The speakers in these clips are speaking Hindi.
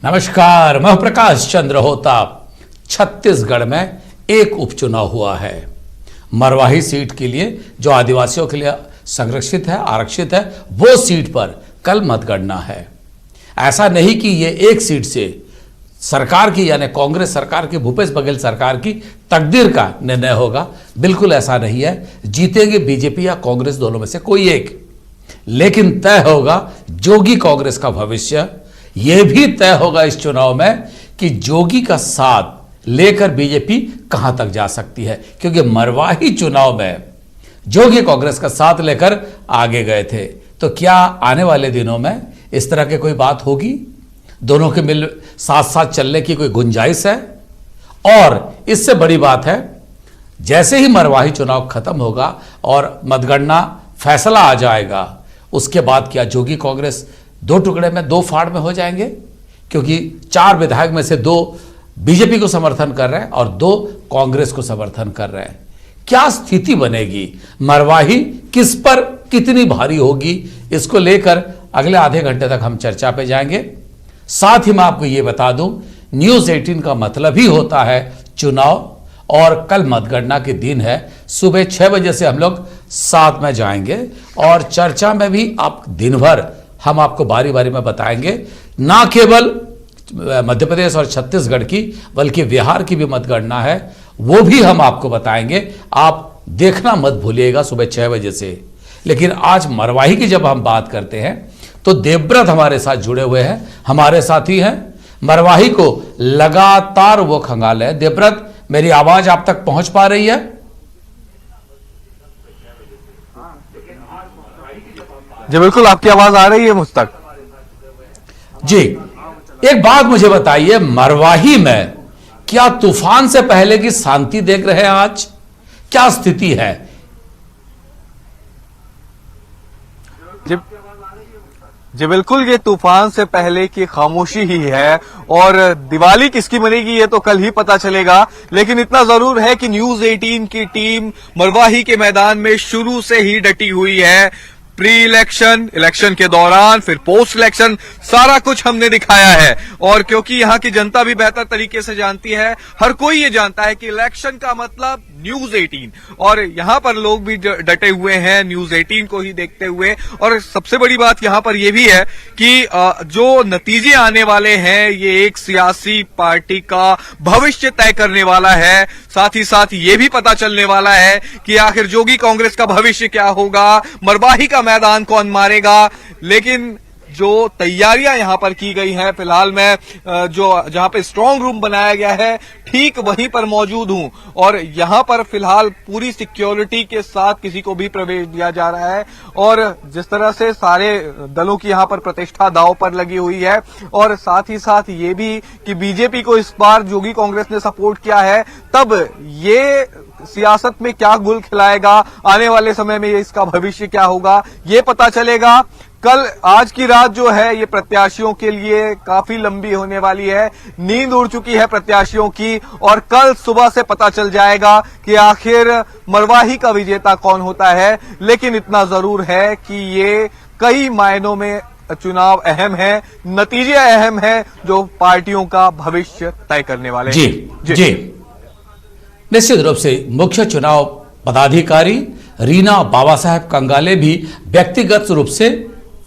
नमस्कार, मैं प्रकाश चंद्र होता। छत्तीसगढ़ में एक उपचुनाव हुआ है। मरवाही सीट के लिए जो आदिवासियों के लिए संरक्षित है, आरक्षित है, वो सीट पर कल मतगणना है। ऐसा नहीं कि ये एक सीट से सरकार की यानी कांग्रेस सरकार की, भूपेश बघेल सरकार की तकदीर का निर्णय होगा। बिल्कुल ऐसा नहीं है। जीतेंगे बीजेपी या कांग्रेस, दोनों में से कोई एक, लेकिन तय होगा जोगी कांग्रेस का भविष्य। यह भी तय होगा इस चुनाव में कि जोगी का साथ लेकर बीजेपी कहां तक जा सकती है, क्योंकि मरवाही चुनाव में जोगी कांग्रेस का साथ लेकर आगे गए थे। तो क्या आने वाले दिनों में इस तरह की कोई बात होगी? दोनों के मिल साथ साथ चलने की कोई गुंजाइश है? और इससे बड़ी बात है, जैसे ही मरवाही चुनाव खत्म होगा और मतगणना फैसला आ जाएगा, उसके बाद क्या जोगी कांग्रेस दो टुकड़े में, दो फाड़ में हो जाएंगे? क्योंकि 4 विधायक में से 2 बीजेपी को समर्थन कर रहे हैं और 2 कांग्रेस को समर्थन कर रहे हैं। क्या स्थिति बनेगी? मरवाही किस पर कितनी भारी होगी, इसको लेकर अगले आधे घंटे तक हम चर्चा पे जाएंगे। साथ ही मैं आपको यह बता दूं, न्यूज़ 18 का मतलब ही होता है चुनाव, और कल मतगणना के दिन है। सुबह 6 बजे से हम लोग साथ में जाएंगे और चर्चा में भी आप दिन भर हम आपको बारी बारी में बताएंगे। ना केवल मध्य प्रदेश और छत्तीसगढ़ की, बल्कि बिहार की भी मतगणना है, वो भी हम आपको बताएंगे। आप देखना मत भूलिएगा सुबह 6 बजे से। लेकिन आज मरवाही की जब हम बात करते हैं तो देवव्रत हमारे साथ जुड़े हुए हैं, हमारे साथी हैं। मरवाही को लगातार वो खंगाल है। देवव्रत, मेरी आवाज आप तक पहुंच पा रही है? जी बिल्कुल, आपकी आवाज आ रही है मुझ तक। जी, एक बात मुझे बताइए, मरवाही में क्या तूफान से पहले की शांति देख रहे हैं? आज क्या स्थिति है? जी बिल्कुल, ये तूफान से पहले की खामोशी ही है, और दिवाली किसकी मनेगी ये तो कल ही पता चलेगा। लेकिन इतना जरूर है कि न्यूज़ 18 की टीम मरवाही के मैदान में शुरू से ही डटी हुई है। प्री इलेक्शन, इलेक्शन के दौरान, फिर पोस्ट इलेक्शन, सारा कुछ हमने दिखाया है। और क्योंकि यहाँ की जनता भी बेहतर तरीके से जानती है, हर कोई ये जानता है कि इलेक्शन का मतलब न्यूज़ 18, और यहाँ पर लोग भी डटे हुए हैं न्यूज़ 18 को ही देखते हुए। और सबसे बड़ी बात यहाँ पर यह भी है कि जो नतीजे आने वाले हैं, ये एक सियासी पार्टी का भविष्य तय करने वाला है। साथ ही साथ ये भी पता चलने वाला है कि आखिर जोगी कांग्रेस का भविष्य क्या होगा, मरवाही का मैदान कौन मारेगा। लेकिन जो तैयारियां यहां पर की गई हैं, फिलहाल मैं जहां पे स्ट्रांग रूम बनाया गया है, ठीक वहीं पर मौजूद हूं, और यहां पर फिलहाल पूरी सिक्योरिटी के साथ किसी को भी प्रवेश दिया जा रहा है। और जिस तरह से सारे दलों की यहां पर प्रतिष्ठा दांव पर लगी हुई है, और साथ ही साथ ये भी कि बीजेपी को इस बार जोगी कांग्रेस ने सपोर्ट किया है, तब ये सियासत में क्या गुल खिलाएगा, आने वाले समय में इसका भविष्य क्या होगा, ये पता चलेगा कल। आज की रात जो है ये प्रत्याशियों के लिए काफी लंबी होने वाली है। नींद उड़ चुकी है प्रत्याशियों की, और कल सुबह से पता चल जाएगा कि आखिर मरवाही का विजेता कौन होता है। लेकिन इतना जरूर है कि ये कई मायनों में चुनाव अहम है, नतीजे अहम है, जो पार्टियों का भविष्य तय करने वाले हैं। जी, निश्चित रूप से मुख्य चुनाव पदाधिकारी रीना बाबा साहेब कंगाले भी व्यक्तिगत रूप से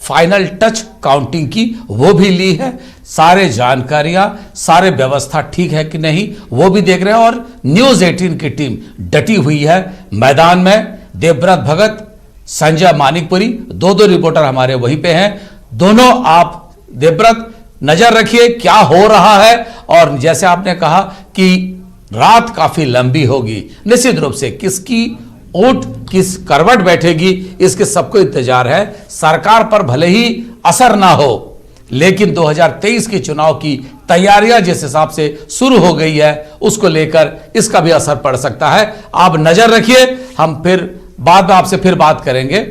फाइनल टच काउंटिंग की वो भी ली है। सारे जानकारियां, सारे व्यवस्था ठीक है कि नहीं, वो भी देख रहे हैं। और न्यूज़ 18 की टीम डटी हुई है मैदान में। देवव्रत भगत, संजय मानिकपुरी, 2 रिपोर्टर हमारे वहीं पे हैं। दोनों आप देवव्रत नजर रखिए क्या हो रहा है। और जैसे आपने कहा कि रात काफी लंबी होगी, निश्चित रूप से किसकी ऊंट किस करवट बैठेगी, इसके सबको इंतजार है। सरकार पर भले ही असर ना हो, लेकिन 2023 के चुनाव की तैयारियां जिस हिसाब से शुरू हो गई है, उसको लेकर इसका भी असर पड़ सकता है। आप नजर रखिए, हम फिर बाद में आपसे फिर बात करेंगे।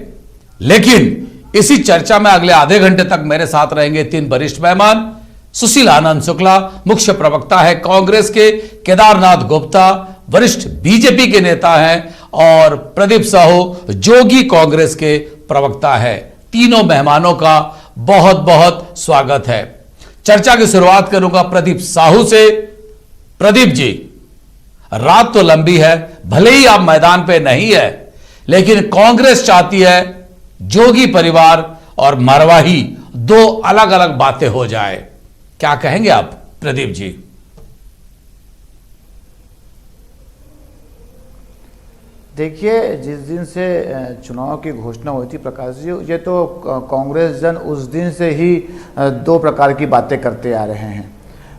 लेकिन इसी चर्चा में अगले आधे घंटे तक मेरे साथ रहेंगे 3 वरिष्ठ मेहमान। सुशील आनंद शुक्ला मुख्य प्रवक्ता है कांग्रेस के, केदारनाथ गुप्ता वरिष्ठ बीजेपी के नेता हैं, और प्रदीप साहू जोगी कांग्रेस के प्रवक्ता है। तीनों मेहमानों का बहुत बहुत स्वागत है। चर्चा की शुरुआत करूंगा प्रदीप साहू से। प्रदीप जी, रात तो लंबी है, भले ही आप मैदान पे नहीं है, लेकिन कांग्रेस चाहती है जोगी परिवार और मरवाही दो अलग अलग बातें हो जाए। क्या कहेंगे आप प्रदीप जी? देखिए, जिस दिन से चुनाव की घोषणा हुई थी प्रकाश जी, ये तो कांग्रेस जन उस दिन से ही दो प्रकार की बातें करते आ रहे हैं।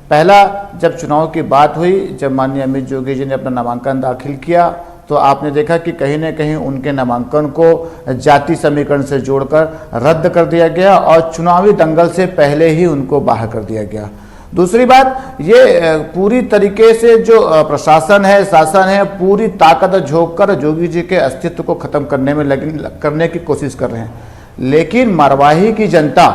पहला, जब चुनाव की बात हुई, जब माननीय अमित जोगी जी ने अपना नामांकन दाखिल किया, तो आपने देखा कि कहीं ना कहीं उनके नामांकन को जाति समीकरण से जोड़कर रद्द कर दिया गया और चुनावी दंगल से पहले ही उनको बाहर कर दिया गया। दूसरी बात, ये पूरी तरीके से जो प्रशासन है, शासन है, पूरी ताकत झोंक कर जोगी जी के अस्तित्व को खत्म करने की कोशिश कर रहे हैं। लेकिन मरवाही की जनता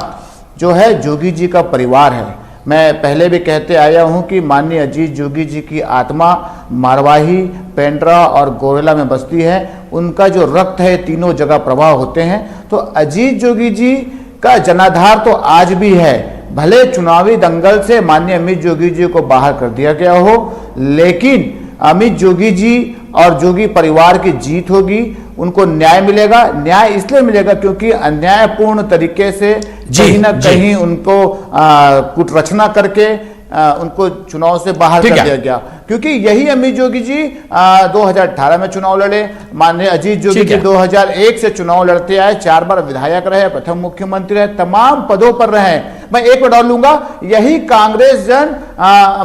जो है जोगी जी का परिवार है। मैं पहले भी कहते आया हूं कि माननीय अजीत जोगी जी की आत्मा मरवाही, पेंड्रा और गोरेला में बसती है। उनका जो रक्त है तीनों जगह प्रवाह होते हैं। तो अजीत जोगी जी का जनाधार तो आज भी है। भले चुनावी दंगल से माननीय अमित जोगी जी को बाहर कर दिया गया हो, लेकिन अमित जोगी जी और जोगी परिवार की जीत होगी। उनको न्याय मिलेगा। न्याय इसलिए मिलेगा क्योंकि अन्यायपूर्ण तरीके से कहीं ना कहीं उनको कुटरचना करके उनको चुनाव से बाहर कर दिया गया। क्योंकि यही अमित जोगी जी 2018 में चुनाव लड़े। माननीय अजीत जोगी जी 2001 से चुनाव लड़ते आए, 4 बार विधायक रहे, प्रथम मुख्यमंत्री रहे, तमाम पदों पर रहे। मैं एक बार और लूंगा, यही कांग्रेस जन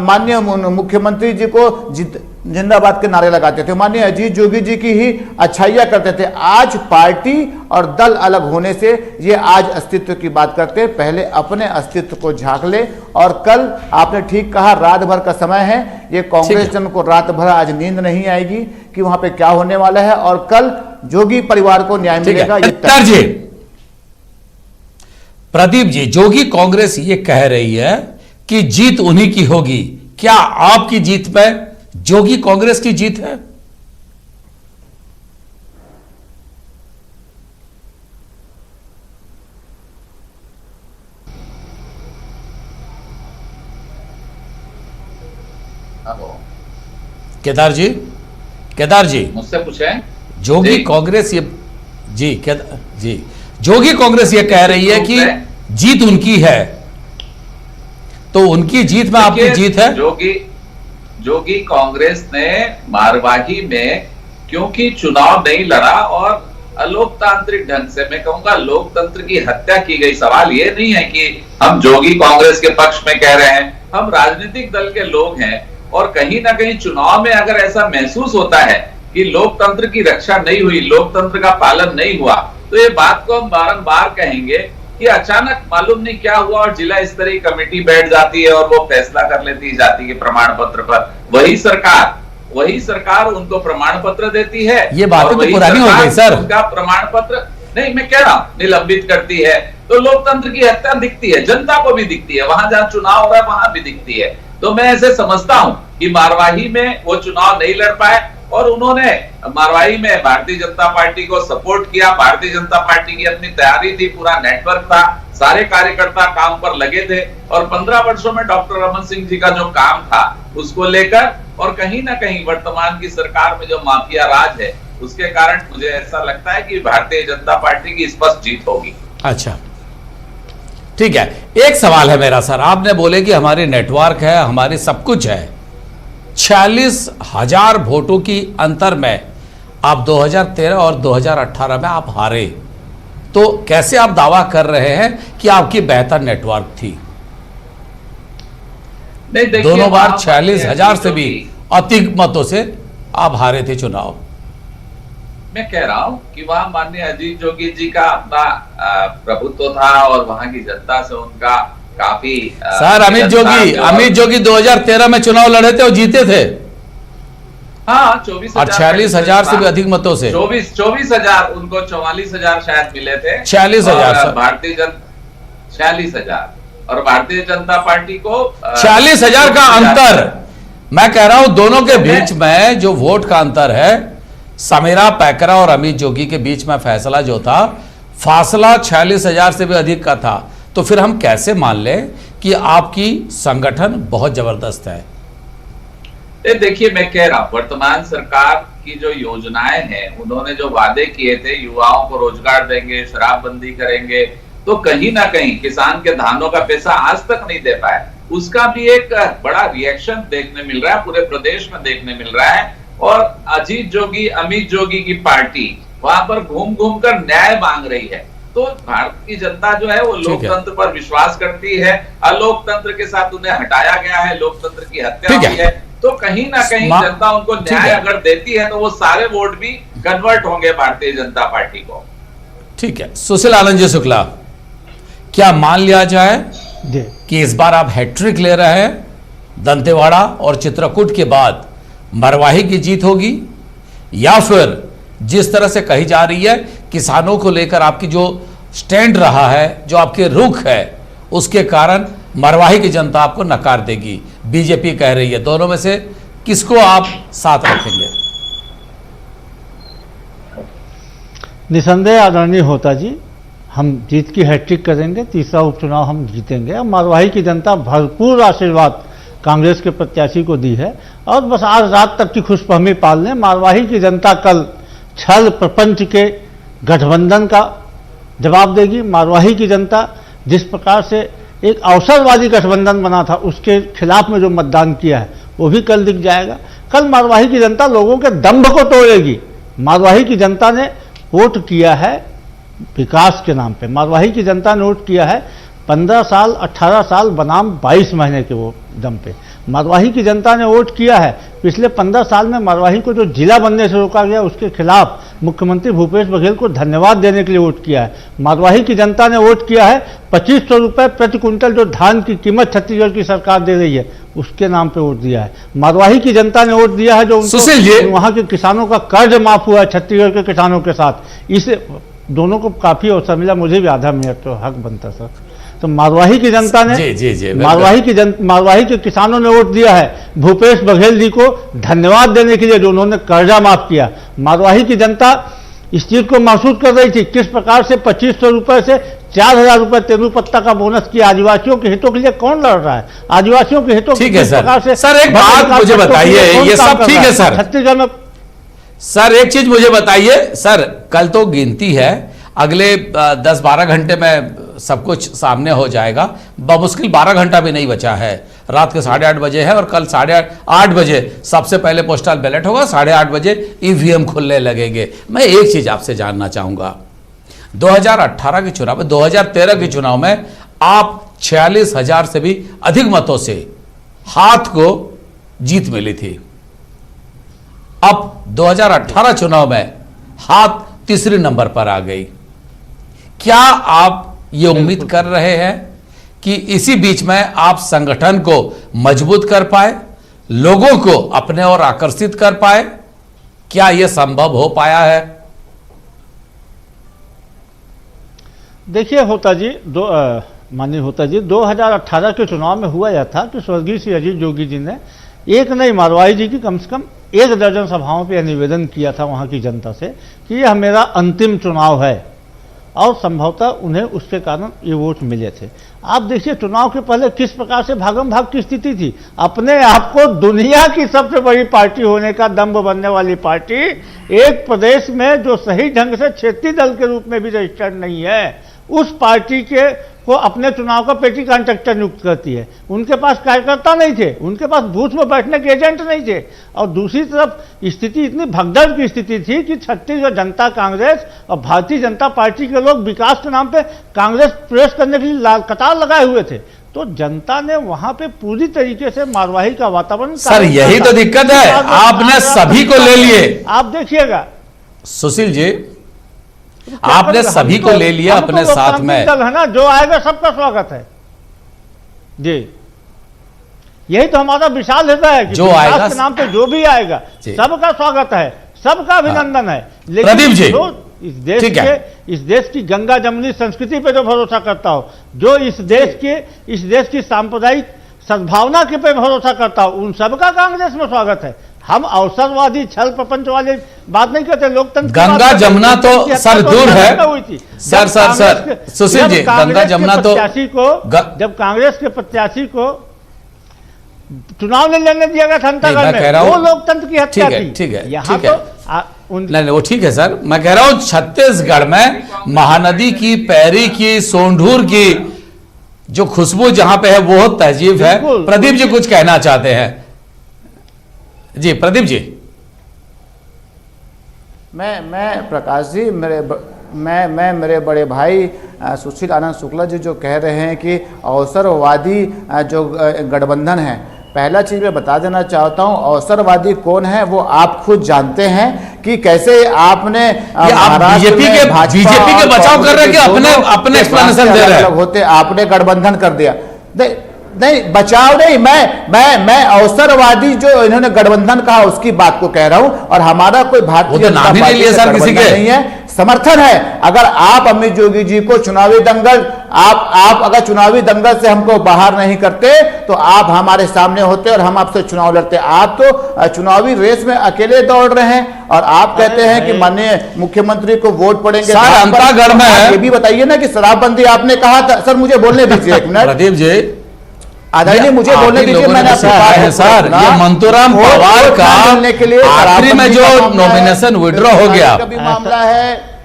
माननीय मुख्यमंत्री जी को जिंदाबाद के नारे लगाते थे, माननीय अजीत जोगी जी की ही अच्छाइयां करते थे। आज पार्टी और दल अलग होने से ये आज अस्तित्व की बात करते हैं। पहले अपने अस्तित्व को झांक ले। और कल आपने ठीक कहा, रात भर का समय है। ये कांग्रेस जन को रात भर आज नींद नहीं आएगी कि वहां पे क्या होने वाला है, और कल जोगी परिवार को न्याय मिलेगा। ये प्रदीप जी, जोगी कांग्रेस ये कह रही है कि जीत उन्हीं की होगी। क्या आपकी जीत पे जोगी कांग्रेस की जीत है? केदार जी, केदार जी मुझसे पूछे। जोगी कांग्रेस ये जी जोगी कांग्रेस ये कह रही है कि जीत उनकी है, तो उनकी जीत में आपकी जीत है? जोगी कांग्रेस ने मारवाही में क्योंकि चुनाव नहीं लड़ा और अलोकतांत्रिक ढंग से, मैं कहूंगा लोकतंत्र की हत्या की गई। सवाल ये नहीं है कि हम जोगी कांग्रेस के पक्ष में कह रहे हैं, हम राजनीतिक दल के लोग हैं। और कहीं ना कहीं चुनाव में अगर ऐसा महसूस होता है कि लोकतंत्र की रक्षा नहीं हुई, लोकतंत्र का पालन नहीं हुआ, तो ये बात को हम बारंबार कहेंगे कि अचानक मालूम नहीं क्या हुआ और जिला स्तरीय कमेटी बैठ जाती है और वो फैसला कर लेती जाती है प्रमाण पत्र पर। वही सरकार उनको प्रमाण पत्र देती है। ये बातें तो पुरानी हो गई सर। उनका प्रमाण पत्र नहीं, मैं कह रहा हूं, निलंबित करती है। तो लोकतंत्र की हत्या दिखती है, जनता को भी दिखती है, वहां जहां चुनाव हो रहा है वहां भी दिखती है। तो मैं ऐसे समझता हूं कि मारवाही में वो चुनाव नहीं लड़ पाए और उन्होंने मारवाही में भारतीय जनता पार्टी को सपोर्ट किया। भारतीय जनता पार्टी की अपनी तैयारी थी, पूरा नेटवर्क था, सारे कार्यकर्ता काम पर लगे थे। और 15 वर्षों में डॉक्टर रमन सिंह जी का जो काम था उसको लेकर, और कहीं ना कहीं वर्तमान की सरकार में जो माफिया राज है उसके कारण मुझे ऐसा लगता है कि भारतीय जनता पार्टी की स्पष्ट जीत होगी। अच्छा, ठीक है। एक सवाल है मेरा सर, आपने बोले कि हमारे नेटवर्क है, हमारे सब कुछ है। 46,000 वोटों की अंतर में आप 2013 और 2018 में आप हारे, तो कैसे आप दावा कर रहे हैं कि आपकी बेहतर नेटवर्क थी? नहीं, दोनों बार 46,000 से भी अधिक मतों से आप हारे थे चुनाव। मैं कह रहा हूं कि वहां माननीय अजीत जोगी जी का अपना प्रभुत्व था और वहां की जनता से उनका काफी सर अमित जोगी 2013 में चुनाव लड़े थे और जीते थे। हाँ, 24,000 और 46,000 से भी अधिक मतों से 24,000 उनको 44,000 शायद मिले थे। 46,000 भारतीय 46,000 और भारतीय जनता पार्टी को 46,000 का अंतर। मैं कह रहा हूं दोनों के बीच में जो वोट का अंतर है, समीरा पैकरा और अमित जोगी के बीच में फैसला जो था, फासला 46,000 से भी अधिक का था। तो तो फिर हम कैसे मान लें कि आपकी संगठन बहुत जबरदस्त है? देखिए, मैं कह रहा हूं, वर्तमान सरकार की जो योजनाएं हैं, उन्होंने जो वादे किए थे, युवाओं को रोजगार देंगे, शराबबंदी करेंगे, तो कहीं ना कहीं किसान के धानों का पैसा आज तक नहीं दे पाए। उसका भी एक बड़ा रिएक्शन देखने मिल रहा है, पूरे प्रदेश में देखने मिल रहा है। और अजीत जोगी, अमित जोगी की पार्टी वहां पर घूम घूम कर न्याय मांग रही है। तो भारत की जनता जो है वो लोकतंत्र पर विश्वास करती है। अलोकतंत्र के साथ उन्हें हटाया गया है, लोकतंत्र की हत्या हुई है। तो कहीं ना कहीं जनता उनको न्याय अगर देती है तो वो सारे वोट भी कन्वर्ट होंगे भारतीय जनता पार्टी को। ठीक है, सुशील आनंद जी शुक्ला, क्या मान लिया जाए कि इस बार आप हैट्रिक ले रहे हैं? दंतेवाड़ा और चित्रकूट के बाद मरवाही की जीत होगी, या फिर जिस तरह से कही जा रही है किसानों को लेकर आपकी जो स्टैंड रहा है, जो आपके रुख है, उसके कारण मरवाही की जनता आपको नकार देगी, बीजेपी कह रही है, दोनों में से किसको आप साथ रखेंगे? निसंदेह आदरणीय होता जी, हम जीत की हैट्रिक करेंगे, तीसरा उपचुनाव हम जीतेंगे। और मरवाही की जनता भरपूर आशीर्वाद कांग्रेस के प्रत्याशी को दी है और बस आज रात तक की खुशफहमी पाल लें। मरवाही की जनता कल छल प्रपंच के गठबंधन का जवाब देगी। मरवाही की जनता जिस प्रकार से एक अवसरवादी गठबंधन बना था उसके खिलाफ में जो मतदान किया है वो भी कल दिख जाएगा। कल मरवाही की जनता लोगों के दंभ को तोड़ेगी। मरवाही की जनता ने वोट किया है विकास के नाम पे। मरवाही की जनता ने वोट किया है 15 साल 18 साल बनाम 22 महीने के वो दम पे। मरवाही की जनता ने वोट किया है पिछले 15 साल में मरवाही को जो जिला बनने से रोका गया उसके खिलाफ मुख्यमंत्री भूपेश बघेल को धन्यवाद देने के लिए वोट किया है। मरवाही की जनता ने वोट किया है 2500 रुपये प्रति क्विंटल जो धान की कीमत छत्तीसगढ़ की सरकार दे रही है उसके नाम पे वोट दिया है। मरवाही की जनता ने वोट दिया है जो वहाँ के किसानों का कर्ज माफ हुआ है छत्तीसगढ़ के किसानों के साथ। इस दोनों को काफी अवसर मिला, मुझे भी आधा मिनट तो हक बनता सर। तो मरवाही की जनता ने मरवाही के किसानों ने वोट दिया है भूपेश बघेल जी को धन्यवाद देने के लिए जो उन्होंने कर्जा माफ किया। मरवाही की जनता इस चीज को महसूस कर रही थी किस प्रकार से 2500 रुपए से 4000 रुपए तेंदुपत्ता का बोनस किया। आदिवासियों के हितों के लिए कौन लड़ रहा है? आदिवासियों के हितों के प्रकार से सर एक बात मुझे बताइए, ये सब ठीक है सर, छत्तीसगढ़ में सर एक चीज मुझे बताइए सर, कल तो गिनती है, अगले 10-12 घंटे में सब कुछ सामने हो जाएगा। बमुश्किल 12 घंटा भी नहीं बचा है, रात के 8:30 बजे है और कल 8:30 बजे सबसे पहले पोस्टल बैलेट होगा, 8:30 बजे ईवीएम खुलने लगेंगे। मैं एक चीज आपसे जानना चाहूंगा, 2018 के चुनाव में, 2013 के चुनाव में आप 46,000 से भी अधिक मतों से हाथ को जीत मिली थी। अब 2018 चुनाव में हाथ तीसरे नंबर पर आ गई। क्या आप ये उम्मीद कर रहे हैं कि इसी बीच में आप संगठन को मजबूत कर पाए, लोगों को अपने ओर आकर्षित कर पाए? क्या यह संभव हो पाया है? देखिए होता जी, माननीय होता जी, 2018 के चुनाव में हुआ यह था कि स्वर्गीय श्री अजीत जोगी जी ने एक नहीं मरवाही जी की कम से कम 1 दर्जन सभाओं पे निवेदन किया था वहाँ की जनता से कि यह मेरा अंतिम चुनाव है, और संभवतः उन्हें उसके कारण ये वोट मिले थे। आप देखिए चुनाव के पहले किस प्रकार से भागम भाग की स्थिति थी। अपने आप को दुनिया की सबसे बड़ी पार्टी होने का दंभ बनने वाली पार्टी एक प्रदेश में जो सही ढंग से क्षेत्रीय दल के रूप में भी रजिस्टर्ड नहीं है, उस पार्टी के को अपने चुनाव का पेटी कॉन्ट्रैक्टर नियुक्त करती है। उनके पास कार्यकर्ता नहीं थे, उनके पास बूथ में बैठने के एजेंट नहीं थे, और दूसरी तरफ स्थिति इतनी भगदड़ की स्थिति थी कि छत्तीसगढ़ जनता कांग्रेस और भारतीय जनता पार्टी के लोग विकास के नाम पे कांग्रेस प्रेस करने के लिए कतार लगाए हुए थे। तो जनता ने वहां पे पूरी तरीके से मरवाही का वातावरण, सर यही तो दिक्कत है, आपने सभी को ले लिए। आप देखिएगा सुशील जी, आपने सभी को ले लिया अपने साथ में, है ना, जो आएगा सबका स्वागत है जी। यही तो हमारा विशाल हृदय है कि जो आएगा के नाम पे जो भी आएगा सबका स्वागत है, सबका अभिनंदन है। लेकिन प्रदीप जी, जो इस देश की गंगा जमुनी संस्कृति पे जो भरोसा करता हो, जो इस देश की सांप्रदायिक सद्भावना के पे भरोसा करता हो, उन सबका कांग्रेस में स्वागत है। हम अवसरवादी छल प्रपंच वाले बात नहीं करते, लोकतंत्र की गंगा बात करते। जमुना तो इसकी सर हत्या दूर है। हुई थी। सर जब सर कांग्रेस सर के- सुशील जब जी, कांग्रेस गंगा के जमुना तो प्रत्याशी को जब कांग्रेस के प्रत्याशी को चुनाव नहीं लड़ने दिया गया था नहीं, मैं अंतर्गत कह रहा में, वो हूं- लोकतंत्र की हत्या ठीक है, थी। ठीक है, यहाँ ठीक है। तो नहीं वो ठीक है सर, मैं कह रहा हूं छत्तीसगढ़ में महानदी की, पैरी की, सोंढूर की जो खुशबू जहां पे है वो तहजीब है। बिल्कुल। प्रदीप जी कुछ कहना चाहते हैं जी, प्रदीप जी। मैं प्रकाश जी, मैं मेरे बड़े भाई सुशील आनंद शुक्ला जी जो कह रहे हैं कि अवसरवादी जो गठबंधन है, पहला चीज मैं बता देना चाहता हूं, अवसरवादी कौन है वो आप खुद जानते हैं कि कैसे आपने ये आप महाराष्ट्र बीजेपी में के भाजपा और बचाव कर रहे हैं कि कांग्रेस अपने दोनों के एक्सप्लेनेशन दे अलग रहे हैं? अलग होते, आपने गठबंधन कर दिया। नहीं बचाव नहीं, मैं अवसरवादी जो इन्होंने गठबंधन कहा उसकी बात को कह रहा हूं, और हमारा कोई भारतीय वो तो नाम ही नहीं लिया सर किसी के। नहीं है, समर्थन है। अगर आप अमित जोगी जी को चुनावी दंगल, आप अगर चुनावी दंगल से हमको बाहर नहीं करते तो आप हमारे सामने होते और हम आपसे चुनाव लड़ते। आप तो चुनावी रेस में अकेले दौड़ रहे हैं और आप कहते हैं कि माननीय मुख्यमंत्री को वोट पड़ेंगे। सर, अंतागढ़ में आप ये भी बताइए ना कि शराबबंदी आपने कहा था। सर मुझे बोलने दीजिए एक मिनट, प्रदीप जी, आदरणीय मुझे आप बोलने ही दीजिए। लोगों ने मैंने आपकी कहा बात है को सर, सुना। ये मंतूराम वोट पवार का डालने के लिए आखिरी में जो शराबबंदी का मामला है, नॉमिनेशन विड्रॉ हो गया का भी मामला है।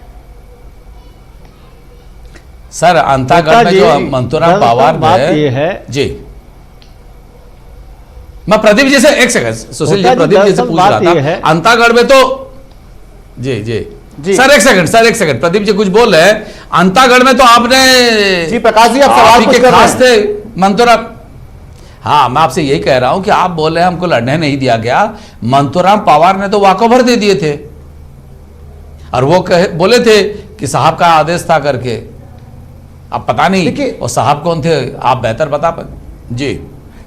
सर, अंतागढ़ में जो मंतूराम पवार बात ये ने है जी, मैं प्रदीप जी से एक सेकंड, सुशील जी, प्रदीप जी से पूछ रहा था अंतागढ़ में तो जी जी जी। सर एक सेकंड, प्रदीप जी कुछ बोल रहे हैं। अंतागढ़ में तो आपने जी प्रकाश जी, आप सवाल आप ही कुछ के कर रहे खास हैं। थे मंतूराम। हाँ, मैं आपसे यही कह रहा हूं कि आप बोल रहे हैं हमको लड़ने नहीं दिया गया। मंतूराम पवार ने तो वाकओवर दे दिए थे और वो बोले थे कि साहब का आदेश था करके। अब पता नहीं देखिए, वो साहब कौन थे, आप बेहतर बता पाए जी।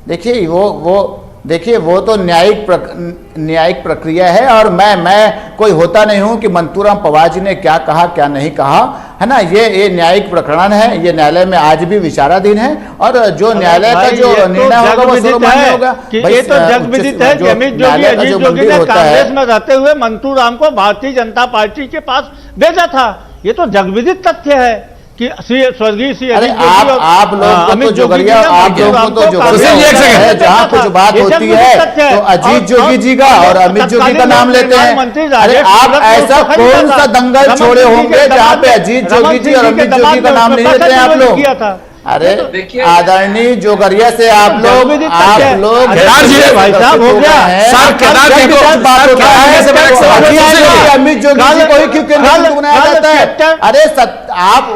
देखिए वो तो न्यायिक प्रक्रिया है, और मैं कोई होता नहीं हूं कि मंतूराम पवार जी ने क्या कहा क्या नहीं कहा, है ना। ये न्यायिक प्रकरण है, ये न्यायालय में आज भी विचाराधीन है, और जो न्यायालय का जो निर्णय होगा वो सर्वमान्य होगा। ये तो जग विदित है कि अमित जोगी, अजीत जोगी ने कांग्रेस में रहते हुए मंतूराम को भारतीय जनता पार्टी के पास भेजा था। ये तो जग विदित तथ्य है कि स्वर्गीय श्री अरे अजीत जोगी और आप लोग को अमित तो जोगी जी जोगरिया, ने आप लोगों को तो मंतूराम सुशील जी, एक सेकंड। है, जहाँ कुछ बात ये होती जग है विदित तथ्य तो अजीत जोगी जी का और अमित जोगी का नाम लेते हैं। अरे आप ऐसा कौन सा दंगल छोड़े होंगे जहाँ पे अजीत जोगी जी और अमित जोगी का नाम नहीं लेते हैं आप लोग? अरे देखिए, आदरणीय जोगरिया से आप लोग केदार जी, भाई साहब हो गया सर, केदार जी को बात होता है, से मेरा एक सवाल है, सुशील जी। अमित जोगी जी को ही क्यों केंद्र बनाया जाता है? अरे आप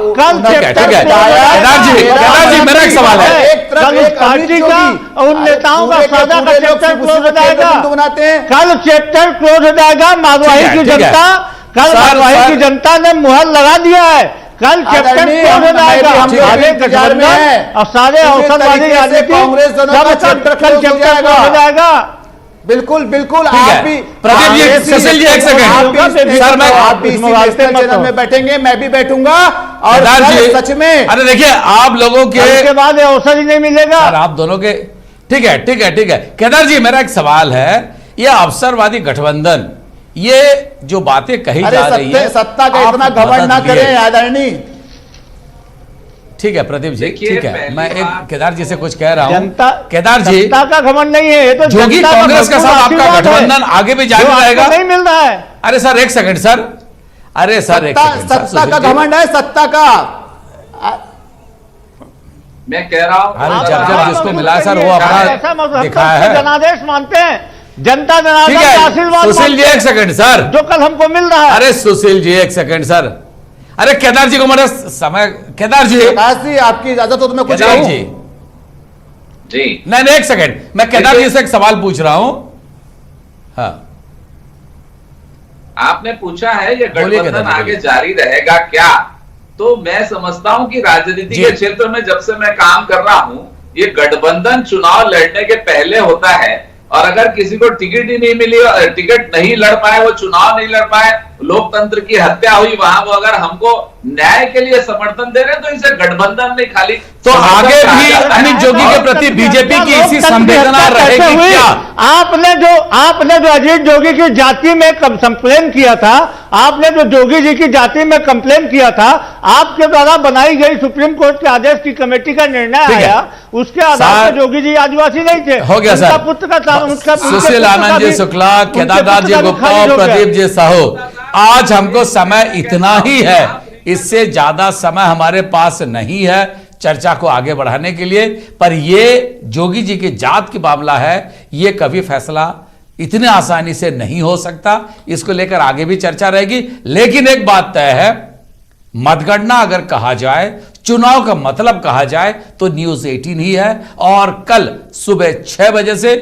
ठीक है, केदार जी, मेरा एक सवाल है। एक तरफ एक पार्टी का उन नेताओं का सादा का चैप्टर क्लोज हो जाएगा, बनाते हैं। कल चैप्टर क्लोज हो जाएगा। मारवाही की ठीक है। जनता, कल मारवाही की जनता ने मुहर लगा दिया है। कल चैप्टर आदरणीय, क्लोज हो जाएगा। हम लोग सारे इंतजार में गठबंधन हैं। और सारे पूरे अवसरवादी तरीके से राजनीति कांग्रेस दोनों का सब चैप्टर कल क्लोज हो चैप्टर क्लोज हो जाएगा। बिल्कुल ठीक आप है। भी प्रदीप जी, आप भी- सुशील जी, एक सेकंड। आप भी सर, मैं- आप भी इसी नेशनल चैनल में बैठेंगे, मैं भी बैठूंगा, और केदार सर, जी, सच में अरे देखिए आप लोगों के कल के बाद ये अवसर ही नहीं मिलेगा। सर, आप दोनों के ठीक है। केदार जी, मेरा एक सवाल है, ये अवसरवादी गठबंधन, ये जो बातें कही अरे जा रही है, सत्ता का आप इतना घमंड ना मदद लिए। करें आदरणीय। ठीक है प्रदीप जी, देखिए, ठीक है। पहली मैं एक बात- केदार जी से कुछ कह रहा हूं। जनता, केदार जी, जनता का घमंड नहीं है, ये तो जोगी जनता का कांग्रेस के भरपूर साथ आपका आशीर्वाद है, गठबंधन आगे भी जारी जो आपको रहेगा। नहीं मिल रहा है। अरे सर एक सेकंड सर, अरे सर एक सेकंड सर, सत्ता का सुशील जी। घमंड है, सत्ता का। मैं कह रहा हूं अरे आप- जब आप जिसको लोग मिला है सर, कहिए, वो आप अपना ऐसा मत- हम तो दिखाया उसको है। जनादेश मानते हैं, जनता ठीक जनार्दन का है आशीर्वाद सुशील जी, मानते एक सेकंड सर, हैं, जो कल हमको मिल रहा है। अरे सुशील जी एक सेकंड सर, अरे केदार जी को मेरा समय, केदार जी, प्रकाश जी आपकी इजाजत हो तो मैं कुछ केदार कहूं? जी, जी, नहीं एक सेकंड, मैं केदार जी से एक सवाल पूछ रहा हूं। हाँ आपने पूछा है ये बोलिए गठबंधन केदार जी, आगे बोलिए। जारी रहेगा क्या? तो मैं समझता हूं कि राजनीति जी। के क्षेत्र में जब से मैं काम कर रहा हूं, ये गठबंधन चुनाव लड़ने के पहले होता है, और अगर किसी को टिकट ही नहीं मिली, टिकट नहीं लड़ पाए, वो चुनाव नहीं लड़ पाए, लोकतंत्र की हत्या हुई वहां वो अगर हमको न्याय के लिए समर्थन दे रहे हैं तो इसे गठबंधन नहीं खाली तो आगे भी अमित जोगी के प्रति बीजेपी की इसी संवेदना रहेगी क्या? आपने जो अजीत जोगी की जाति में कंप्लेन किया था, आपने जो जोगी जी की जाति में कंप्लेन किया था, आपके द्वारा बनाई गई सुप्रीम कोर्ट के आदेश की कमेटी का निर्णय आया, उसके आधार पर जोगी जी आदिवासी नहीं थे। हो गया सर। पुत्र का सुशील आनंद जी शुक्ला, केदारनाथ जी गुप्ता और प्रदीप जी साहू, आज हमको समय इतना ही है, इससे ज्यादा समय हमारे पास नहीं है चर्चा को आगे बढ़ाने के लिए। पर ये जोगी जी की जात की मामला है, ये कभी फैसला इतने आसानी से नहीं हो सकता, इसको लेकर आगे भी चर्चा रहेगी। लेकिन एक बात तय है, मतगणना अगर कहा जाए, चुनाव का मतलब कहा जाए तो न्यूज 18 ही है। और कल सुबह 6 बजे से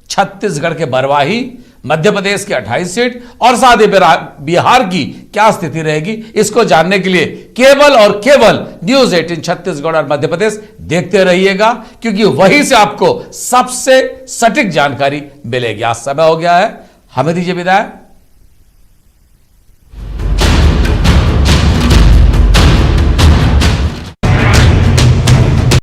छत्तीसगढ़ के बरवाही, मध्य प्रदेश की 28 सीट और साथ ही बिहार की क्या स्थिति रहेगी, इसको जानने के लिए केवल और केवल न्यूज 18 छत्तीसगढ़ और मध्य प्रदेश देखते रहिएगा, क्योंकि वहीं से आपको सबसे सटीक जानकारी मिलेगी। आज समय हो गया है, हमें दीजिए विदाई।